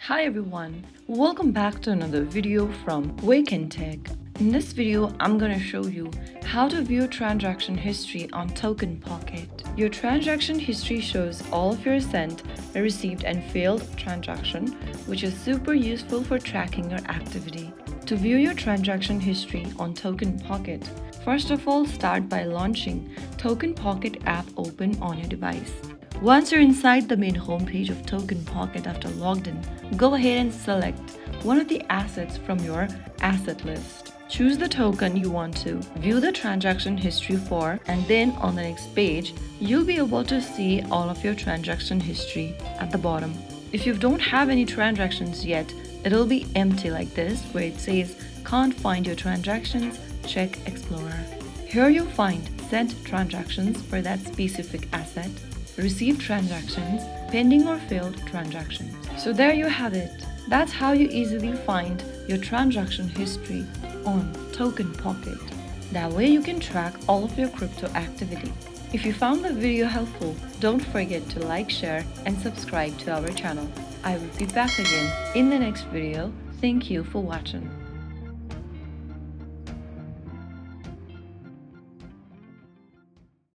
Hi everyone, welcome back to another video from Wake&Tech. In this video, I'm gonna show you how to view transaction history on TokenPocket. Your transaction history shows all of your sent, received and failed transaction, which is super useful for tracking your activity. To view your transaction history on TokenPocket, first of all, start by launching TokenPocket app open on your device. Once you're inside the main homepage of TokenPocket after logged in, go ahead and select one of the assets from your asset list. Choose the token you want to view the transaction history for, and then on the next page, you'll be able to see all of your transaction history at the bottom. If you don't have any transactions yet, it'll be empty like this where it says can't find your transactions, check Explorer. Here you'll find sent transactions for that specific asset, received transactions, pending or failed transactions. So there you have it. That's how you easily find your transaction history on TokenPocket. That way you can track all of your crypto activity. If you found the video helpful, don't forget to like, share, and subscribe to our channel. I will be back again in the next video. Thank you for watching.